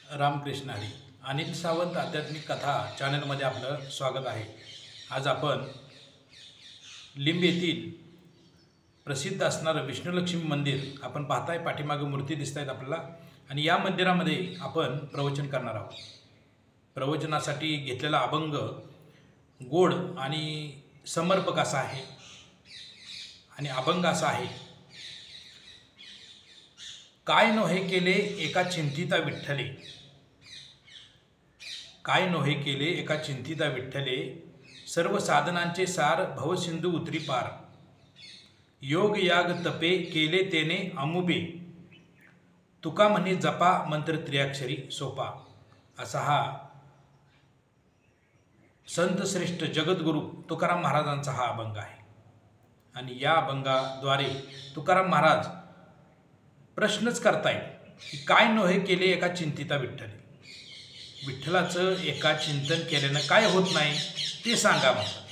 रामकृष्ण हरी. अनिल सावंत आध्यात्मिक कथा चॅनलमध्ये आपलं स्वागत आहे. आज आपण लिंब येथील प्रसिद्ध असणारं विष्णुलक्ष्मी मंदिर आपण पाहताय. पाठीमागे मूर्ती दिसत आहेत आपल्याला आणि या मंदिरामध्ये आपण प्रवचन करणार आहोत. प्रवचनासाठी घेतलेला अभंग गोड आणि समर्पक असा आहे आणि अभंग असा आहे. काय नोहे केले एका चिंतिता विठ्ठले, काय नोहे केले एका चिंतिता विठ्ठले, सर्व साधनांचे सार भवसिंधू उतरी पार. योग याग तपे केले तेने अमुबे, तुका म्हणे जपा मंत्र त्रिअक्षरी सोपा. असा हा संत श्रेष्ठ जगद्गुरू तुकाराम महाराजांचा हा अभंग आहे. आणि या अभंगाद्वारे तुकाराम महाराज प्रश्नच करतायत की काय नोहे केले एका चिंतिता विठ्ठले. विठ्ठलाचं एका चिंतन केल्यानं काय होत नाही ते सांगा म्हणतात.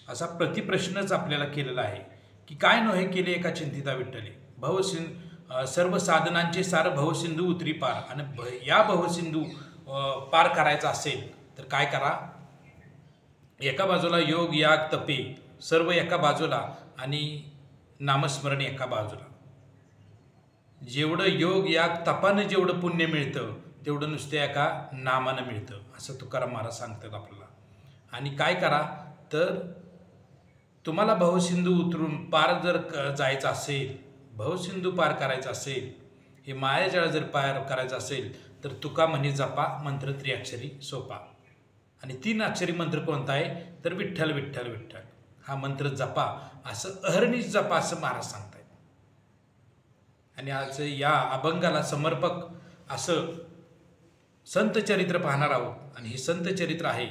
असा प्रतिप्रश्नच आपल्याला केलेला आहे की काय नोहे केले एका चिंतिता विठ्ठले, सर्व साधनांचे सार भवसिंधू उतरी पार. आणि या भवसिंधू पार करायचा असेल तर काय करा. एका बाजूला योग याग तपे सर्व एका बाजूला आणि नामस्मरण एका बाजूला. जेवढं योग याग तपानं जेवढं पुण्य मिळतं तेवढं नुसतं एका नामानं मिळतं असं तुकाराम महाराज सांगतात आपल्याला. आणि काय करा तर तुम्हाला भवसिंधू उतरून पार जर जायचं असेल, भवसिंधू पार करायचं असेल, हे मायाजाळ जर पार करायचं असेल तर तुका म्हणे जपा मंत्र त्रिअक्षरी सोपा. आणि 3 अक्षरी मंत्र कोणता आहे तर विठ्ठल विठ्ठल विठ्ठल हा मंत्र जपा, असं अहर्निश जपा असं महाराज सांगतात. आणि आज या अभंगाला समर्पक असं संत चरित्र पाहणार आहोत. आणि हे संत चरित्र आहे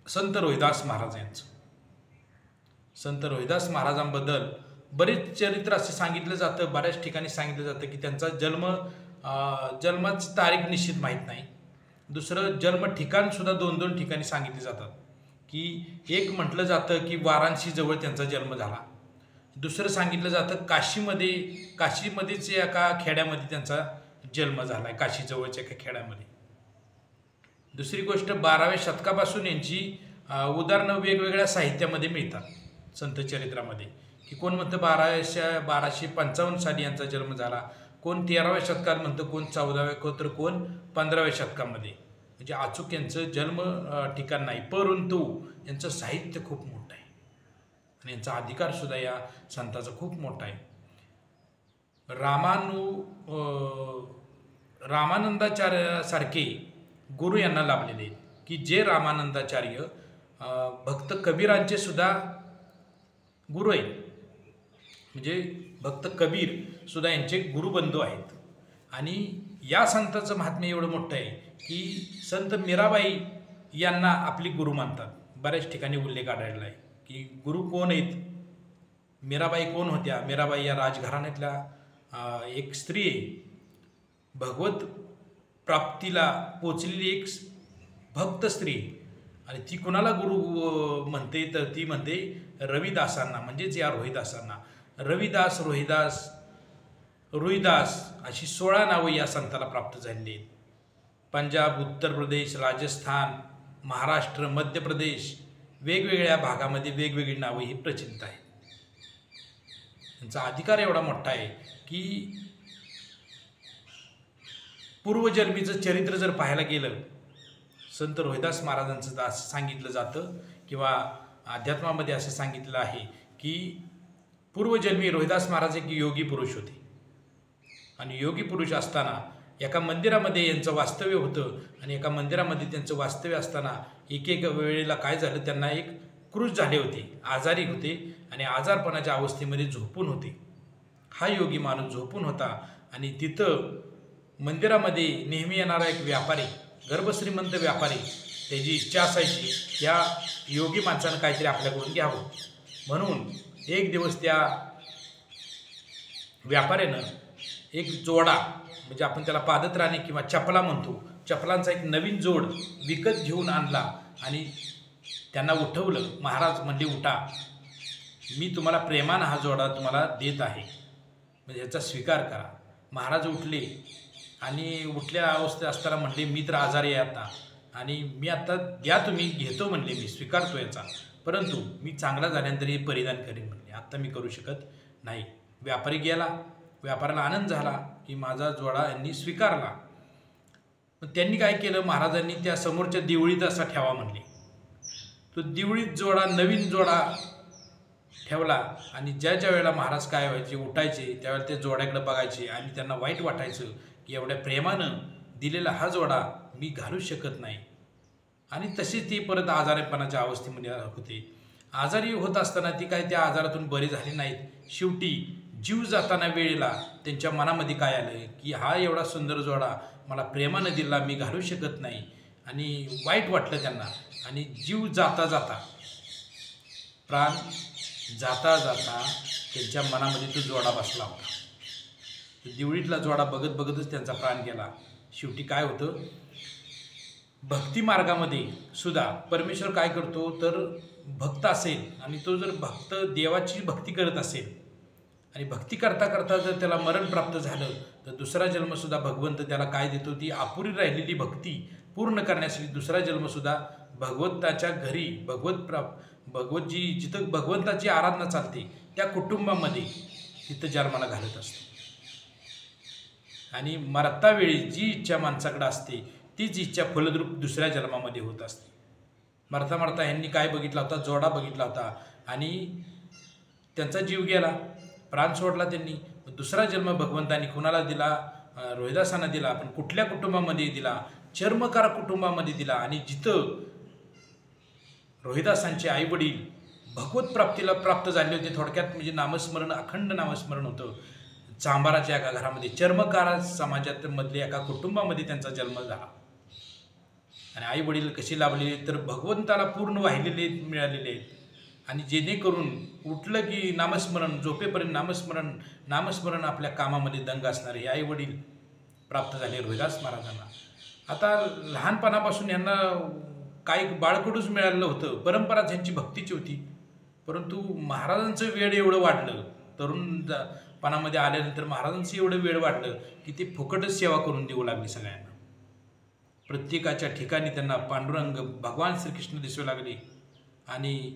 संत रोहिदास महाराज यांचं. संत रोहिदास महाराजांबद्दल बरेच चरित्र असं सांगितलं जातं, बऱ्याच ठिकाणी सांगितलं जातं की त्यांचा जन्माची तारीख निश्चित माहीत नाही. दुसरं जन्म ठिकाणसुद्धा 2-2 ठिकाणी सांगितले जातात. की एक म्हटलं जातं की वाराणसी जवळ त्यांचा जन्म झाला. दुसरं सांगितलं जातं काशीमध्येच एका खेड्यामध्ये त्यांचा जन्म झाला आहे, काशीजवळच्या एका खेड्यामध्ये. दुसरी गोष्ट 12व्या शतकापासून यांची उदाहरणं वेगवेगळ्या साहित्यामध्ये मिळतात संत चरित्रामध्ये. की कोण म्हणतं 1255 साली यांचा जन्म झाला, कोण 13व्या शतकात म्हणतं, कोण 14व्या तर कोण 15व्या शतकामध्ये. म्हणजे अचूक यांचं जन्म ठिकाण नाही, परंतु यांचं साहित्य खूप मोठं आहे आणि यांचा अधिकारसुद्धा या संताचा खूप मोठा आहे. रामानंदाचार्यासारखे गुरु यांना लाभलेले आहेत की जे रामानंदाचार्य भक्त कबीरांचे सुद्धा गुरु आहेत. म्हणजे भक्त कबीर सुद्धा यांचे गुरुबंधू आहेत. आणि या संताचं महात्म्य एवढं मोठं आहे की संत मीराबाई यांना आपली गुरु मानतात. बऱ्याच ठिकाणी उल्लेख आढळला आहे की गुरु कोण आहेत. मीराबाई कोण होत्या. मीराबाई या राजघराण्यातल्या एक स्त्री आहे. भगवत प्राप्तीला पोचलेली एक भक्त स्त्री. आणि ती कुणाला गुरु म्हणते तर ती म्हणते रविदासांना, म्हणजेच या रोहिदासांना. रविदास, रोहिदास अशी 16 नावं या संताला प्राप्त झालेली आहेत. पंजाब, उत्तर प्रदेश, राजस्थान, महाराष्ट्र, मध्य प्रदेश वेगवेगळ्या भागामध्ये वेगवेगळी नावं ही प्रचलित आहेत. त्यांचा अधिकार एवढा मोठा आहे की पूर्वजन्मीचं चरित्र जर पाहायला गेलं संत रोहिदास महाराजांचं असं सांगितलं जातं किंवा अध्यात्मामध्ये असं सांगितलं आहे की पूर्वजन्मी रोहिदास महाराज एक योगी पुरुष होते. आणि योगी पुरुष असताना एका मंदिरामध्ये यांचं वास्तव्य होतं. आणि एका मंदिरामध्ये त्यांचं वास्तव्य असताना एक वेळेला काय झालं, त्यांना एक क्रूज झाले होते, आजारी होते आणि आजारपणाच्या अवस्थेमध्ये झोपून होते. हा योगी माणूस झोपून होता आणि तिथं मंदिरामध्ये नेहमी येणारा एक व्यापारी, गर्भश्रीमंत व्यापारी, त्याची इच्छा असायची या योगी माणसानं काहीतरी आपल्याकडून घ्यावं. म्हणून एक दिवस त्या व्यापाऱ्यानं एक जोडा, म्हणजे आपण त्याला पादत्राणे किंवा चपला म्हणतो, चपलांचा एक नवीन जोड विकत घेऊन आणला आणि त्यांना उठवलं. महाराज म्हणले उठा, मी तुम्हाला प्रेमानं हा जोडा तुम्हाला देत आहे, म्हणजे याचा स्वीकार करा. महाराज उठले आणि उठल्या अवस्थेत असताना म्हणले मी तर आजारी आहे आता आणि मी आता द्या तुम्ही घेतो म्हणले, मी स्वीकारतो याचा, परंतु मी चांगला झाल्यानंतर हे परिधान करेन म्हणले, आत्ता मी करू शकत नाही. व्यापारी गेला, व्यापाऱ्याला आनंद झाला की माझा जोडा यांनी स्वीकारला. पण त्यांनी काय केलं, महाराजांनी त्या समोरच्या दिवळीत असा ठेवा म्हणले. तो दिवळीत जोडा, नवीन जोडा ठेवला आणि ज्या ज्या वेळेला महाराज काय व्हायचे, उठायचे, त्यावेळेला ते जोड्याकडे बघायचे आणि त्यांना वाईट वाटायचं की एवढ्या प्रेमानं दिलेला हा जोडा मी घालू शकत नाही. आणि तसेच ती परत आजारपणाच्या अवस्थेमध्ये होते. आजारी होत असताना ती काय त्या आजारातून बरी झाली नाहीत. शेवटी जीव जाताना वेळेला त्यांच्या मनामध्ये काय आलं की हा एवढा सुंदर जोडा मला प्रेमानं दिला, मी घालू शकत नाही, आणि वाईट वाटलं त्यांना. आणि जीव जाता जाता, प्राण जाता जाता त्यांच्या मनामध्ये तो जोडा बसला होता. दिवळीतला जोडा बघत बघतच त्यांचा प्राण गेला. शेवटी काय होतं, भक्ती मार्गामध्ये सुद्धा परमेश्वर काय करतो, तर भक्त असेल आणि तो जर भक्त देवाची भक्ती करत असेल आणि भक्ती करता करता जर त्याला मरण प्राप्त झालं तर दुसरा जन्मसुद्धा भगवंत त्याला काय देतो, ती अपुरी राहिलेली भक्ती पूर्ण करण्यासाठी दुसरा जन्मसुद्धा भगवंताच्या घरी, भगवत जी जिथं भगवंताची आराधना चालते त्या कुटुंबामध्ये तिथं जन्माला घालत असतो. आणि मरतावेळी जी इच्छा माणसाकडे असते तीच इच्छा फलद्रूप दुसऱ्या जन्मामध्ये होत असते. मरता मरता ह्यांनी काय बघितला होता, जोडा बघितला होता आणि त्यांचा जीव गेला, प्राण सोडला त्यांनी. दुसरा जन्म भगवंतांनी कुणाला दिला, रोहिदासांना दिला, पण कुठल्या कुटुंबामध्ये दिला, चर्मकार कुटुंबामध्ये दिला. आणि जिथं रोहिदासांचे आईवडील भगवत प्राप्तीला प्राप्त झाले होते, थोडक्यात म्हणजे नामस्मरण, अखंड नामस्मरण होतं, चांभाराच्या एका घरामध्ये चर्मकार समाजात मधल्या एका कुटुंबामध्ये त्यांचा जन्म झाला. आणि आई वडील कशी लाभलेले, तर भगवंताला पूर्ण वाहिलेले मिळालेले आहेत. आणि जेणेकरून उठलं की नामस्मरण, झोपेपर्यंत नामस्मरण आपल्या कामामध्ये दंग असणारे हे आई वडील प्राप्त झाले रोहिदास महाराजांना. आता लहानपणापासून यांना काही बाळकडूच मिळालेलं होतं, परंपरा त्यांची भक्तीची होती. परंतु महाराजांचं वेळ एवढं वाढलं, तरुणपणामध्ये आल्यानंतर महाराजांचं एवढं वेळ वाढलं की ते फुकटच सेवा करून देऊ लागली सगळ्यांना. प्रत्येकाच्या ठिकाणी त्यांना पांडुरंग भगवान श्रीकृष्ण दिसू लागले. आणि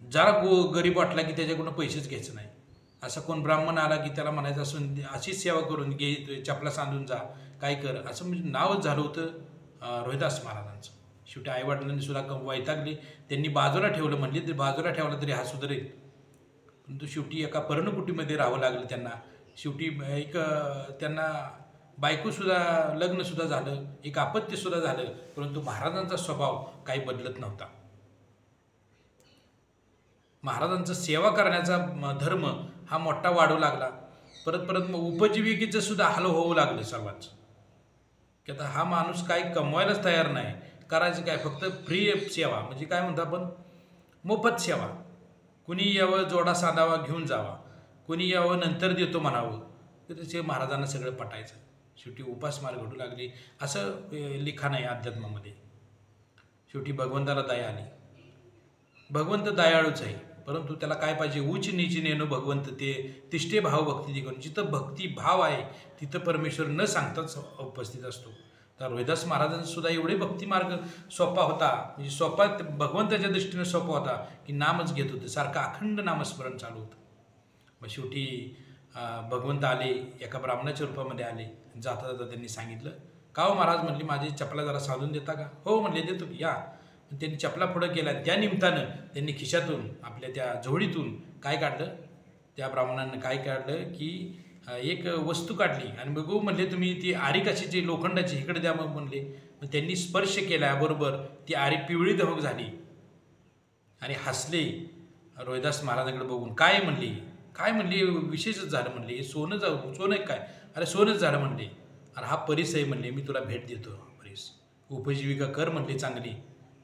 जरा गरीब वाटला की त्याच्याकडून पैसेच घ्यायचं नाही. असा कोण ब्राह्मण आला की त्याला म्हणायचं असून अशीच सेवा करून घे, चपला सांधून जा, काय कर, असं म्हणजे नावच झालं होतं रोहिदास महाराजांचं. शेवटी आईवडिलांनी सुद्धा वैतागले, त्यांनी बाजूला ठेवलं, म्हणले तरी बाजूला ठेवला तरी हा सुधारेल. परंतु शेवटी एका पर्णकुटीमध्ये राहावं लागलं त्यांना. शेवटी त्यांना बायकोसुद्धा, लग्नसुद्धा झालं, एक अपत्यसुद्धा झालं, परंतु महाराजांचा स्वभाव काही बदलत नव्हता. महाराजांचा सेवा करण्याचा धर्म हा मोठा वाढू लागला. परत मग उपजीविकेचं सुद्धा हाल होऊ लागलं सर्वांच, की आता हा माणूस काय कमवायलाच तयार नाही, करायचं काय, फक्त फ्री सेवा, म्हणजे काय म्हणतो आपण, मोफत सेवा. कुणी यावं, जोडा साधावा, घेऊन जावा, कुणी यावं नंतर देतो म्हणावं, तर त्याचे महाराजांना सगळं पटायचं. शेवटी उपासमार घडू लागली. असं लिखाण आहे अध्यात्मामध्ये. शेवटी भगवंताला दया आली. भगवंत दयाळूच आहे, परंतु त्याला काय पाहिजे, उच्च नीच नेणं भगवंत ते तिष्ठे भाव भक्ती दिगून. जिथं भक्ती भाव आहे तिथं परमेश्वर न सांगताच उपस्थित असतो. तर रोहिदास महाराजांचा सुद्धा एवढे भक्ती मार्ग सोपा होता, म्हणजे सोपा भगवंताच्या दृष्टीने सोपा होता की नामच घेत होते, सारखं अखंड नामस्मरण चालू होतं. मग शेवटी भगवंत आले, एका ब्राह्मणाच्या रूपामध्ये आले. जाता जाता त्यांनी सांगितलं, का हो महाराज, म्हणली माझी चपला जरा साधून देता का? हो म्हणले, देतो की, या. त्यांनी चपला पुढं केला. त्या निमित्तानं त्यांनी खिशातून, आपल्या त्या झोळीतून काय काढलं, त्या ब्राह्मणानं काय काढलं की एक वस्तू काढली आणि बघू म्हणले, तुम्ही ती आरी कशाची, लोखंडाची, इकडे द्या मग म्हणले. मग त्यांनी स्पर्श केल्याबरोबर ती आरी पिवळी धमक झाली आणि हसले रोहिदास महाराजांकडे बघून. काय म्हणले, विशेषच झालं म्हणले, हे सोनं काय, अरे सोनंच झालं म्हणले. अरे हा परीस आहे म्हणले, मी तुला भेट देतो, परीस उपजीविका कर म्हणले चांगली,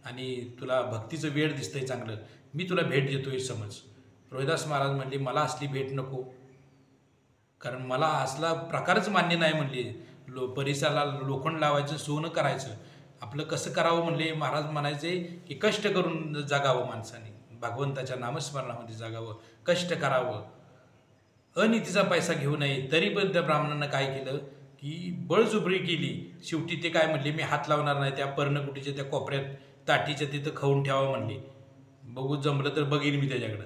आणि तुला भक्तीचं वेळ दिसतंय चांगलं, मी तुला भेट देतोय समज. रोहिदास महाराज म्हणले, मला असली भेट नको, कारण मला असला प्रकारच मान्य नाही म्हणले. परिसाला लोखंड लावायचं, सोनं करायचं, आपलं कसं करावं म्हणले. महाराज म्हणायचे की कष्ट करून जगावं माणसाने, भगवंताच्या नामस्मरणामध्ये जगावं, कष्ट करावं, अनितीचा पैसा घेऊ नये. तरी पण त्या ब्राह्मणानं काय केलं, की बळजुबरी केली. शेवटी ते काय म्हणले, मी हात लावणार नाही, त्या पर्णकुटीच्या त्या कोपऱ्यात ताटीच्या तिथं खाऊन ठेवा म्हणले. बघू जमलं तर बघीन मी त्याच्याकडं.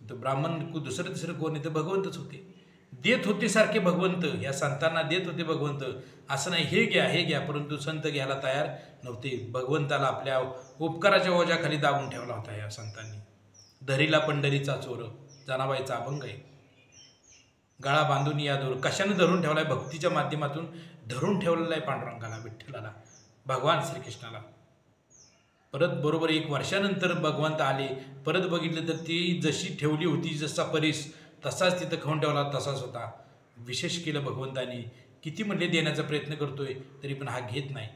तर ब्राह्मण दुसरं तिसरं कोणी तर भगवंतच होते, देत होते सारखे भगवंत, या संतांना देत होते भगवंत. असं नाही हे घ्या हे घ्या, परंतु संत घ्यायला तयार नव्हते. भगवंताला आपल्या उपकाराच्या ओझ्याखाली दाबून ठेवला होता या संतांनी. धरीला पंढरीचा चोर, जनाबाईचा अभंग आहे. गळा बांधून या दोर, कशाने धरून ठेवलाय? भक्तीच्या माध्यमातून धरून ठेवलेला आहे पांडुरंगाला, विठ्ठलाला, भगवान श्रीकृष्णाला. परत बरोबर 1 वर्षानंतर भगवंत आले. परत बघितलं तर ती जशी ठेवली होती, जसा परीस तसाच तिथं खाऊन ठेवला, तसाच होता. विशेष केलं भगवंतानी, किती म्हणले देण्याचा प्रयत्न करतोय तरी पण हा घेत नाही.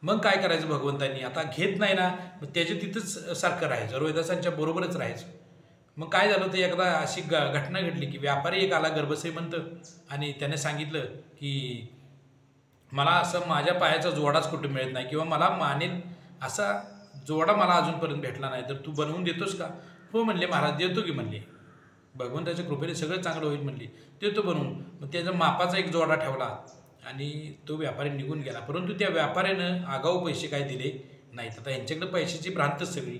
मग काय करायचं भगवंतांनी? आता घेत नाही ना, मग त्याच्या तिथंच सारखं राहायचं, रोहिदासांच्या बरोबरच राहायचं. मग काय झालं तर एकदा अशी घटना घडली की व्यापारी एक आला गर्भश्रीमंत, आणि त्याने सांगितलं की मला असं माझ्या पायाचा जोडाच कुठे मिळत नाही, किंवा मला मानेल असा जोडा मला अजूनपर्यंत भेटला नाही, तर तू बनवून देतोस का? हो म्हणले महाराज, देतो की म्हणले, भगवंताच्या कृपेने सगळं चांगलं होईल म्हणले, देतो बनवून. मग त्याचा मापाचा एक जोडा ठेवला आणि तो व्यापारी निघून गेला. परंतु त्या व्यापाऱ्यानं आगाऊ पैसे काय दिले नाहीत. आता यांच्याकडे पैशाची भ्रांतच सगळी.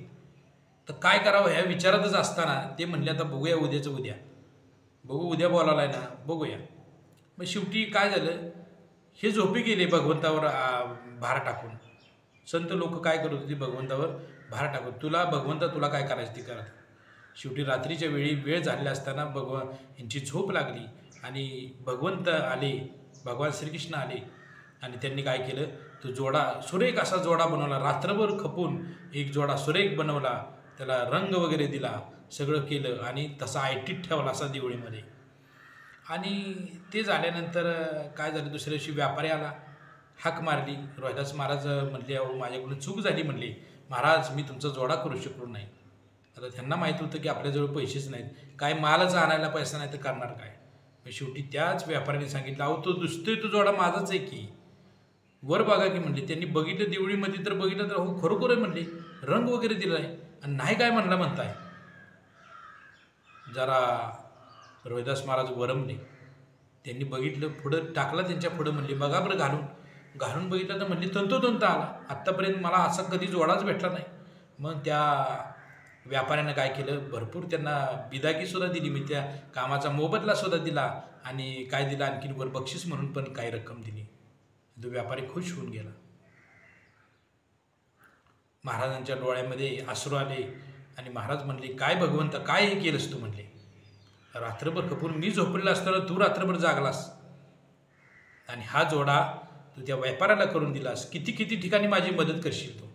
तर काय करावं ह्या विचारातच असताना ते म्हणले आता बघूया, उद्याचं उद्या बघू, उद्या बोलावला आहे ना, बघूया. मग शेवटी काय झालं, हे झोपी गेले भगवंतावर भार टाकून. संत लोक काय करत होते, भगवंतावर भार टाकून, भगवंता तुला काय करायचं ते करत. शेवटी रात्रीच्या वेळी वेळ झालेला असताना यांची झोप लागली आणि भगवंत आले, भगवान श्रीकृष्ण आले, आणि त्यांनी काय केलं, तो जोडा सुरेख असा जोडा बनवला. रात्रभर खपून एक जोडा सुरेख बनवला, त्याला रंग वगैरे दिला, सगळं केलं आणि तसा आयटीत ठेवला असा दिवळीमध्ये. आणि ते झाल्यानंतर काय झालं, दुसऱ्या दिवशी व्यापारी आला, हाक मारली. रोहिदास महाराज म्हणले, अहो माझ्याकडून चूक झाली म्हणले, महाराज मी तुमचा जोडा करू शकलो नाही. आता त्यांना माहीत होतं की आपल्याजवळ पैसेच नाहीत, काय मालच आणायला पैसा नाही तर करणार काय. मग शेवटी त्याच व्यापाऱ्याने सांगितलं, अहो तो दुसतोय तो जोडा माझाच आहे की, वर बघा की म्हणले. त्यांनी बघितलं दिवळीमध्ये, तर बघितलं तर हो खरोखर आहे म्हणले, रंग वगैरे दिला आहे, आणि नाही काय म्हणताय. जरा रोहिदास महाराज वरमले. त्यांनी बघितलं, पुढं टाकला त्यांच्या पुढं, म्हणले बघा बरं घालून बघितलं तर म्हणले तंतोतंत आला, आत्तापर्यंत मला असा कधी जोडाच भेटला नाही. मग त्या व्यापाऱ्यानं काय केलं, भरपूर त्यांना बिदागीसुद्धा दिली, मी त्या कामाचा मोबदलासुद्धा दिला, आणि काय दिला आणखीन वर बक्षीस म्हणून पण काही रक्कम दिली. तो व्यापारी खुश होऊन गेला. महाराजांच्या डोळ्यामध्ये अश्रू आले आणि महाराज म्हणले, काय भगवंत काय हे केलंस तू म्हणले, रात्रभर खपून मी झोपलेला असताना तू रात्रभर जागलास, आणि हा जोडा तू त्या व्यापाऱ्याला करून दिलास, किती ठिकाणी माझी मदत करशील तू.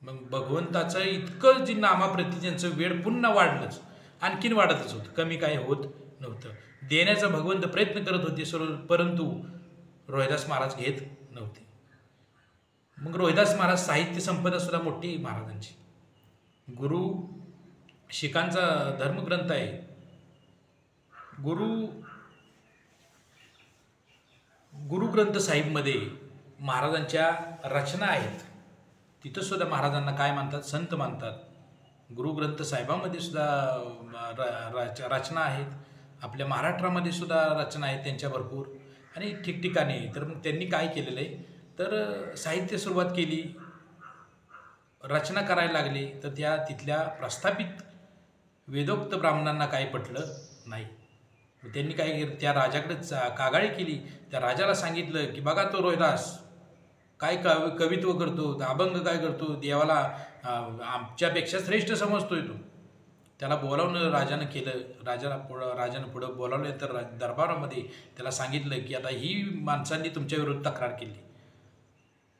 मग भगवंताचं इतकं जी नामाप्रती त्यांचं वेळ पुन्हा वाढलंच, आणखीन वाढतच होतं, कमी काय होत नव्हतं. देण्याचा भगवंत प्रयत्न करत होते सर्व, परंतु रोहिदास महाराज घेत नव्हते. मग रोहिदास महाराज साहित्य संपदा सुद्धा मोठी महाराजांची. गुरु शिखांचा धर्मग्रंथ आहे. गुरु ग्रंथ साहिबमध्ये महाराजांच्या रचना आहेत. तिथं सुद्धा महाराजांना काय मानतात, संत मानतात. गुरु ग्रंथ साहिबामध्ये सुद्धा रचना आहेत. आपल्या महाराष्ट्रामध्ये सुद्धा रचना आहेत त्यांच्या भरपूर, आणि ठिकठिकाणी. तर मग त्यांनी काय केलेलं आहे, तर साहित्य सुरुवात केली, रचना करायला लागले. तर तिथल्या प्रस्थापित वेदोक्त ब्राह्मणांना काही पटलं नाही. त्यांनी काय केलं, त्या राजाकडे कागाळी केली. त्या राजाला सांगितलं की बघा तो रोहिदास काय कवित्व करतो, अभंग काय करतो, देवाला आमच्यापेक्षा श्रेष्ठ समजतोय तो. त्याला बोलावणं राजानं केलं. राजानं पुढं बोलावलं, तर दरबारामध्ये त्याला सांगितलं की आता ही माणसांनी तुमच्या विरुद्ध तक्रार केली,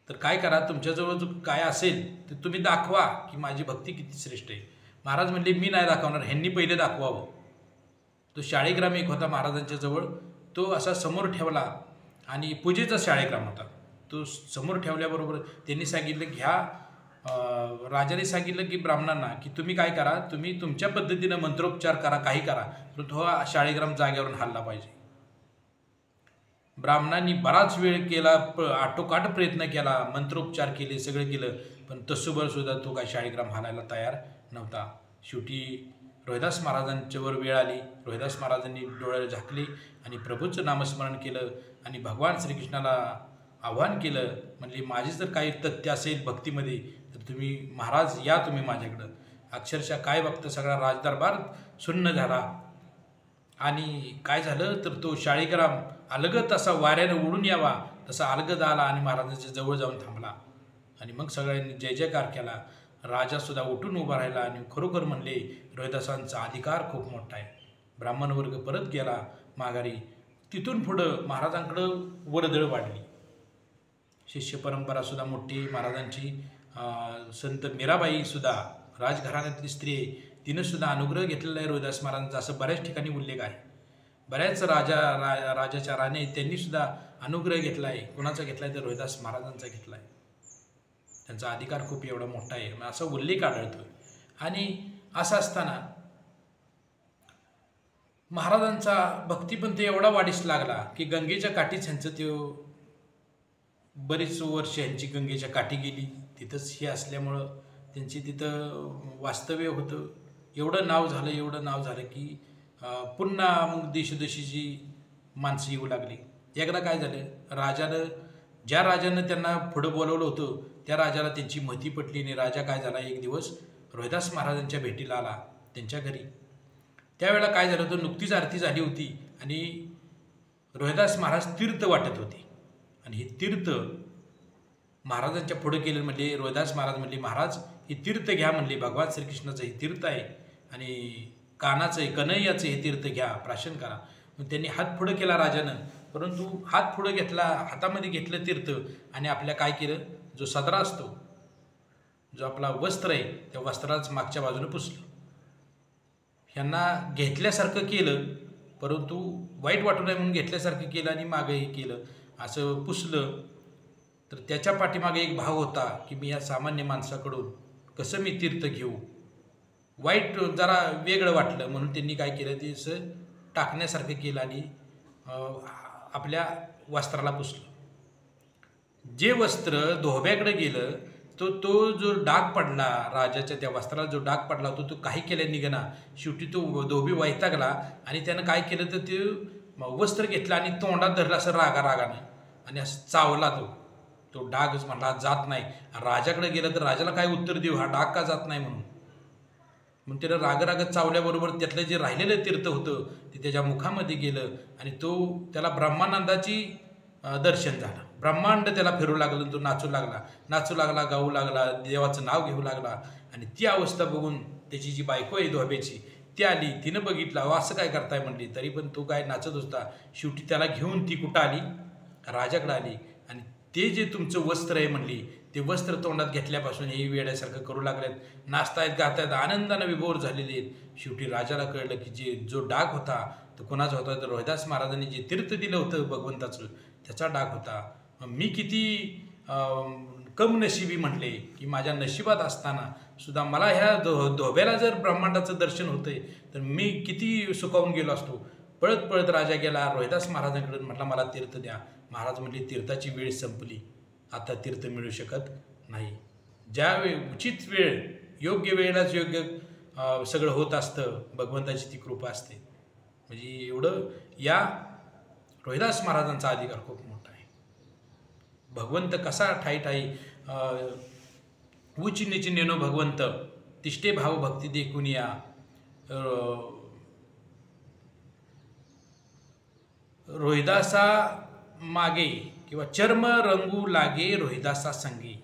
तर काय करा, तुमच्याजवळ जो काय असेल ते तुम्ही दाखवा की माझी भक्ती किती श्रेष्ठ आहे. महाराज म्हणले, मी नाही दाखवणार, ह्यांनी पहिले दाखवावं. तो शाळीग्राम एक होता महाराजांच्या जवळ, तो असा समोर ठेवला, आणि पूजेचा शाळीग्राम होता. तो समोर ठेवल्याबरोबर त्यांनी सांगितलं, राजाने सांगितलं की ब्राह्मणांना की तुम्ही काय करा, तुम्ही तुमच्या पद्धतीनं मंत्रोपचार करा, काही करा, परंतु हा शाळीग्राम जागेवरून हलला पाहिजे. ब्राह्मणांनी बराच वेळ केला, आटोकाट प्रयत्न केला, मंत्रोपचार केले, सगळं केलं, पण तसोबर सुद्धा तो काय शाळीग्राम हालायला तयार नव्हता. शेवटी रोहिदास महाराजांच्यावर वेळ आली. रोहिदास महाराजांनी डोळे झाकले आणि प्रभूचं नामस्मरण केलं आणि भगवान श्रीकृष्णाला आव्हान केलं. म्हणले माझे जर काही तथ्य असेल भक्तीमध्ये तर तुम्ही महाराज या तुम्ही माझ्याकडं. अक्षरशः काय बघतं सगळा राजदरबार सुन्न झाला आणि काय झालं तर तो शाळीग्राम अलगद असा वाऱ्यानं उडून यावा तसा अलगद आला आणि महाराजांच्या जवळ जाऊन थांबला आणि मग सगळ्यांनी जय जयकार केला. राजासुद्धा उठून उभा राहिला आणि खरोखर म्हणले रोहिदासांचा अधिकार खूप मोठा आहे. ब्राह्मण वर्ग परत गेला माघारी. तिथून पुढं महाराजांकडं वर्दळ वाढली. शिष्य परंपरासुद्धा मोठी महाराजांची. संत मीराबाईसुद्धा राजघराण्यातली स्त्री आहे, तिनंसुद्धा अनुग्रह घेतलेला आहे रोहिदास महाराजांचा, असं बऱ्याच ठिकाणी उल्लेख आहे. बऱ्याच राजाच्या राणी त्यांनीसुद्धा अनुग्रह घेतला आहे. कुणाचा घेतला आहे तर रोहिदास महाराजांचा घेतला आहे. त्यांचा अधिकार खूप एवढा मोठा आहे असा उल्लेख आढळतो. आणि असं असताना महाराजांचा भक्तिपंथ एवढा वाढीस लागला की गंगेच्या काठीच ह्यांचं ते बरीच वर्ष ह्यांची गंगेच्या काठी गेली. तिथंच हे असल्यामुळं त्यांची तिथं वास्तव्य होतं. एवढं नाव झालं की पुन्हा मग देशोदेशीची माणसं येऊ लागली. एकदा काय झालं, ज्या राजानं त्यांना पुढं बोलवलं होतं त्या राजाला त्यांची महती पटली आणि राजा काय झाला, एक दिवस रोहिदास महाराजांच्या भेटीला आला त्यांच्या घरी. त्यावेळेला काय झालं होतं, नुकतीच आरती झाली होती आणि रोहिदास महाराज तीर्थ वाटत होते आणि हे तीर्थ महाराजांच्या पुढे केलं. म्हणले रोहिदास महाराज म्हणले महाराज हे तीर्थ घ्या म्हणले, भगवान श्रीकृष्णाचं हे तीर्थ आहे आणि कानाचं आहे कन्हैयाचं हे तीर्थ घ्या, प्राशन करा. मग त्यांनी हात पुढं केला राजानं, परंतु हात पुढं घेतला, हातामध्ये घेतलं तीर्थ आणि आपल्या काय केलं, जो सदरा असतो, जो आपला वस्त्र आहे त्या वस्त्राच मागच्या बाजूने पुसलं. ह्यांना घेतल्यासारखं केलं परंतु वाईट वाटू नये म्हणून घेतल्यासारखं केलं आणि मागं हे केलं, असं पुसलं. तर त्याच्या पाठीमागे एक भाव होता की मी या सामान्य माणसाकडून कसं मी तीर्थ घेऊ. वाईट जरा वेगळं वाटलं म्हणून त्यांनी काय केलं, ते असं टाकण्यासारखं केलं आणि आपल्या वस्त्राला पुसलं. जे वस्त्र धोब्याकडे गेलं तो जो डाग पडला राजाच्या त्या वस्त्राला, जो डाग पडला तो काही केल्या निघेना. शेवटी तो धोबी वैतागला आणि त्यानं काय केलं तर ते वस्त्र घेतलं आणि तोंडात धरलं असं रागानं आणि असं चावला. तो डागच म्हणला जात नाही. राजाकडे गेलं तर राजाला काय उत्तर देऊ, हा डाग का जात नाही म्हणून. मग त्यानं रागरागत चावल्याबरोबर त्यातलं जे राहिलेलं तीर्थ होतं ते त्याच्या मुखामध्ये गेलं आणि त्याला ब्रह्मानंदाची दर्शन झालं. ब्रह्मांड त्याला फिरू लागलं, तो नाचू लागला, गाऊ लागला, देवाचं नाव घेऊ लागला. आणि ती अवस्था बघून त्याची जी बायको आहे धोब्याची ती आली, तिनं बघितलं असं काय करताय म्हणली, तरी पण तो काय नाचत होता. शेवटी त्याला घेऊन ती कुठं आली, राजाकडे आली आणि ते जे तुमचं वस्त्र आहे म्हणली, ते वस्त्र तोंडात घेतल्यापासून हे वेड्यासारखं करू लागलेत, नाचतायत गातायत, आनंदानं विभोर झालेले आहेत. शेवटी राजाला कळलं की जो डाग होता तो कोणाचा होता, तर रोहिदास महाराजांनी जे तीर्थ दिलं होतं भगवंताचं त्याचा डाग होता. मी किती कम नशिबी म्हटले की माझ्या नशिबात असताना सुद्धा मला ह्या धोब्याला जर ब्रह्मांडाचं दर्शन होतंय तर मी किती सुखावून गेलो असतो. पळत राजा गेला रोहिदास महाराजांकडून, म्हटला मला तीर्थ द्या. महाराज म्हटले तीर्थाची वेळ संपली, आता तीर्थ मिळू शकत नाही. ज्या उचित वेळ, योग्य वेळेलाच योग्य सगळं होत असतं, भगवंताची ती कृपा असते. म्हणजे एवढं या रोहिदास महाराजांचा अधिकार खूप मोठा आहे. भगवंत कसा ठाई उच्च नीच नेनो भगवंत तिष्ठे भाव भक्ती देखून या. रोहिदासा मागे किंवा चर्म रंगू लागे रोहिदासा संगी.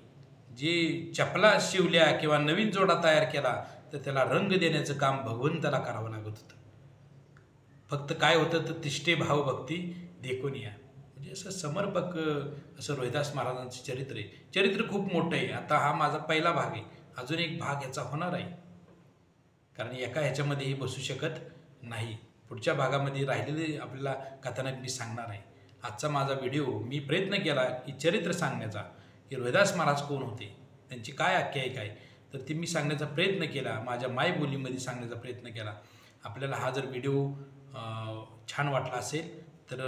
जे चपला शिवल्या किंवा नवीन जोडा तयार केला तर त्याला रंग देण्याचं काम भगवंताला करावं लागत होतं. फक्त काय होतं तर तिष्ठे भाव भक्ती देखून या. म्हणजे असं समर्पक असं रोहिदास महाराजांचं चरित्र आहे. चरित्र खूप मोठं आहे. आता हा माझा पहिला भाग आहे, अजून एक भाग याचा होणार आहे, कारण एका ह्याच्यामध्येही बसू शकत नाही. पुढच्या भागामध्ये राहिलेले आपल्याला कथानक मी सांगणार आहे. आजचा माझा व्हिडिओ मी प्रयत्न केला की चरित्र सांगण्याचा, की रोहिदास महाराज कोण होते, त्यांची काय आख्यायिका आहे, तर ती मी सांगण्याचा प्रयत्न केला, माझ्या मायबोलीमध्ये सांगण्याचा प्रयत्न केला. आपल्याला हा जर व्हिडिओ छान वाटला असेल तर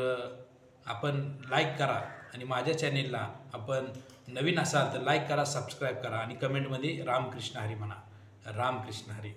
आपण लाईक करा आणि माझ्या चॅनेलला आपण नवीन असाल तर लाईक करा, सबस्क्राईब करा आणि कमेंटमध्ये रामकृष्ण हरी म्हणा. रामकृष्ण हरी.